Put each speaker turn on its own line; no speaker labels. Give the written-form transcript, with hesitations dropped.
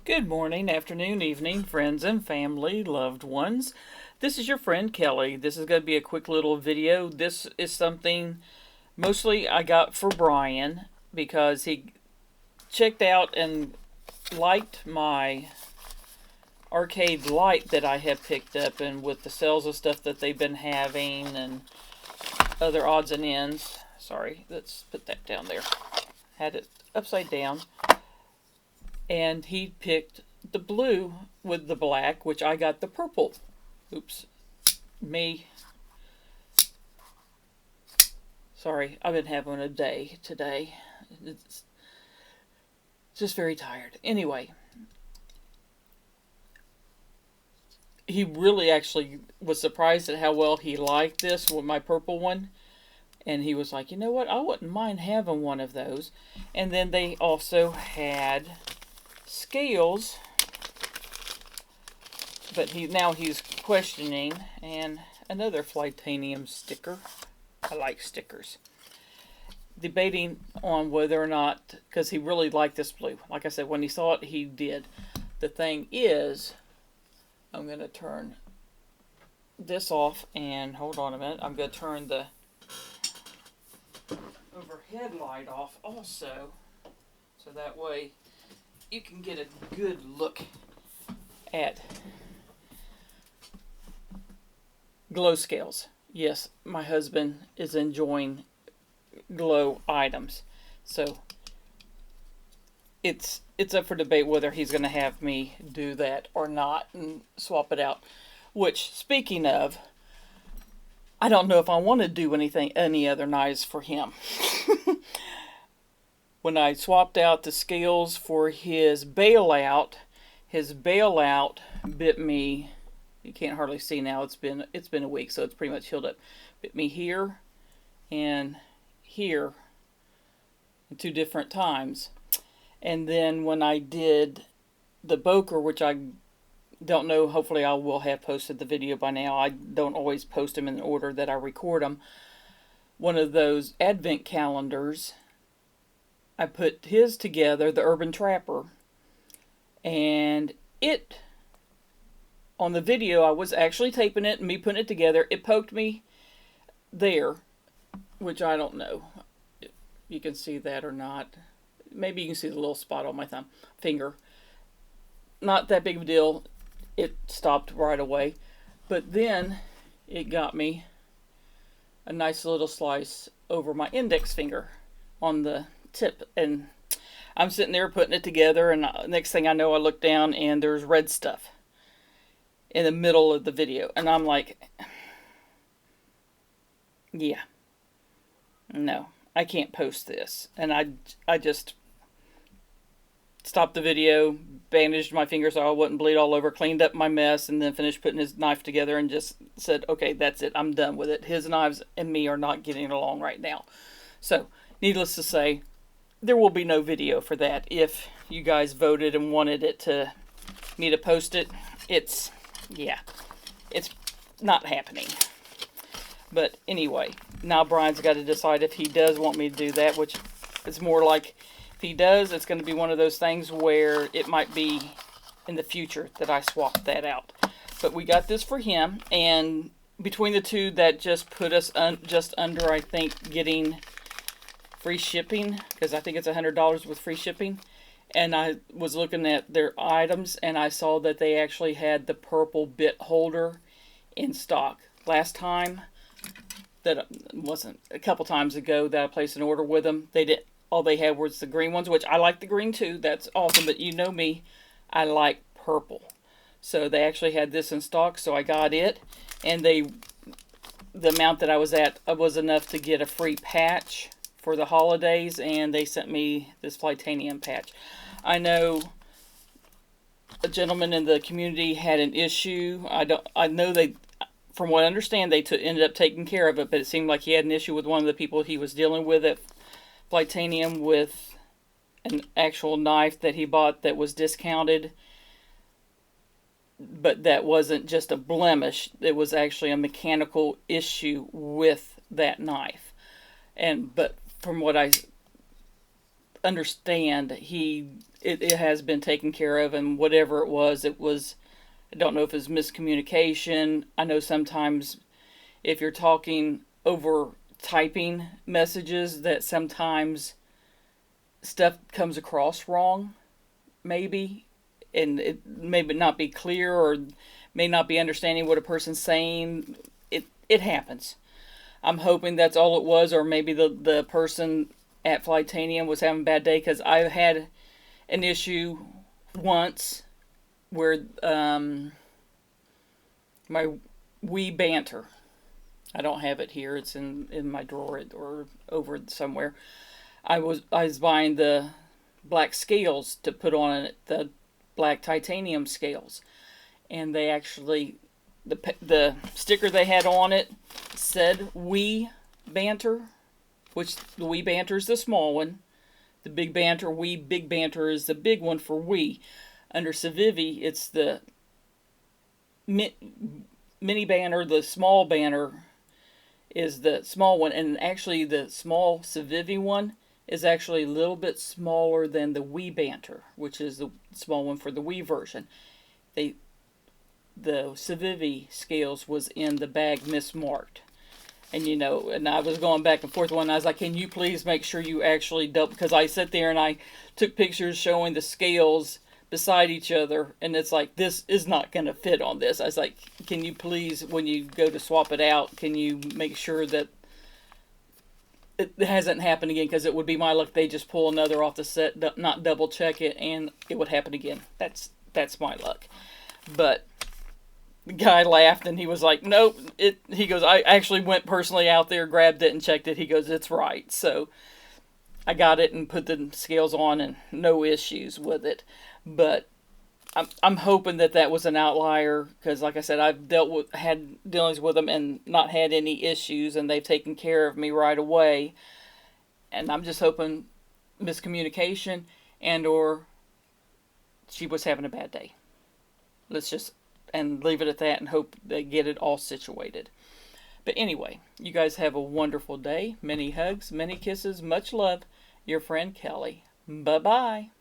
Good morning, afternoon, evening, friends and family, loved ones. This is your friend Kelly. This is going to be a quick little video. This is something mostly I got for Brian because he checked out and liked my Arcade Lite that I have picked up, and with the sales of stuff that they've been having and other odds and ends. Sorry, let's put that down there. Had it upside down. And he picked the blue with the black, which I got the purple. Oops. Me. Sorry, I've been having a day today. It's just very tired. Anyway. He really actually was surprised at how well he liked this with my purple one. And he was like, you know what, I wouldn't mind having one of those. And then they also had scales, but he's questioning, and another Flytanium sticker. I like stickers. Debating on whether or not, because he really liked this blue. Like I said, when he saw it, he did. The thing is, I'm going to turn this off, and hold on a minute, I'm going to turn the overhead light off also, so that way you can get a good look at glow scales. Yes, my husband is enjoying glow items, so it's up for debate whether he's going to have me do that or not and swap it out. Which, speaking of, I don't know if I want to do any other knives for him. When I swapped out the scales for his bailout bit me. You can't hardly see now. It's been a week, so it's pretty much healed up. Bit me here and here, in 2 different times. And then when I did the Boker, which I don't know, hopefully I will have posted the video by now. I don't always post them in the order that I record them. One of those advent calendars, I put his together, the Urban Trapper, and it, on the video, I was actually taping it and me putting it together. It poked me there, which I don't know if you can see that or not. Maybe you can see the little spot on my finger. Not that big of a deal. It stopped right away. But then it got me a nice little slice over my index finger on the tip, and I'm sitting there putting it together, and next thing I know, I look down and there's red stuff in the middle of the video, and I'm like, yeah, no, I can't post this. And I just stopped the video, bandaged my finger so I wouldn't bleed all over, cleaned up my mess, and then finished putting his knife together and just said, okay, that's it, I'm done with it. His knives and me are not getting along right now. So, needless to say, there will be no video for that. If you guys voted and wanted me to post it, it's not happening. But anyway, now Brian's got to decide if he does want me to do that, which is more like, if he does, it's going to be one of those things where it might be in the future that I swap that out. But we got this for him, and between the two, that just put us just under, I think, getting free shipping, because I think it's $100 with free shipping. And I was looking at their items, and I saw that they actually had the purple bit holder in stock. Last time, that wasn't a couple times ago that I placed an order with them, all they had was the green ones, which I like the green too, that's awesome, but you know me, I like purple. So they actually had this in stock, so I got it, and the amount that I was at was enough to get a free patch for the holidays, and they sent me this Flytanium patch. I know a gentleman in the community had an issue. I know they, from what I understand, they ended up taking care of it, but it seemed like he had an issue with one of the people he was dealing with at Flytanium with an actual knife that he bought that was discounted, but that wasn't just a blemish. It was actually a mechanical issue with that knife. But from what I understand it has been taken care of, and whatever it was, I don't know if it's miscommunication. I know sometimes if you're talking over typing messages, that sometimes stuff comes across wrong, maybe, and it may not be clear, or may not be understanding what a person's saying. It happens. I'm hoping that's all it was, or maybe the person at Flytanium was having a bad day, because I've had an issue once where my Wii Banter, I don't have it here, it's in my drawer or over somewhere. I was buying the black scales to put on it, the black titanium scales, and they actually, the sticker they had on it said Wii Banter, which the Wii Banter is the small one. The Big Banter, Wii Big Banter, is the big one for Wii. Under Civivi, it's the mini banner. The small banner is the small one, and actually the small Civivi one is actually a little bit smaller than the Wii Banter, which is the small one for the Wii version. The Civivi scales was in the bag mismarked. And and I was going back and forth one, and I was like, can you please make sure you actually double, because I sat there and I took pictures showing the scales beside each other, and it's like, this is not going to fit on this. I was like, can you please, when you go to swap it out, can you make sure that it hasn't happened again, because it would be my luck they just pull another off the set, not double check it, and it would happen again. That's my luck. But the guy laughed, and he was like, nope, he goes, I actually went personally out there, grabbed it, and checked it. He goes, it's right. So I got it and put the scales on, and no issues with it. But I'm hoping that was an outlier, because like I said, I've had dealings with them and not had any issues, and they've taken care of me right away. And I'm just hoping miscommunication, and or she was having a bad day. Let's just and leave it at that, and hope they get it all situated. But anyway, you guys have a wonderful day. Many hugs, many kisses, much love. Your friend Kelly. Bye-bye.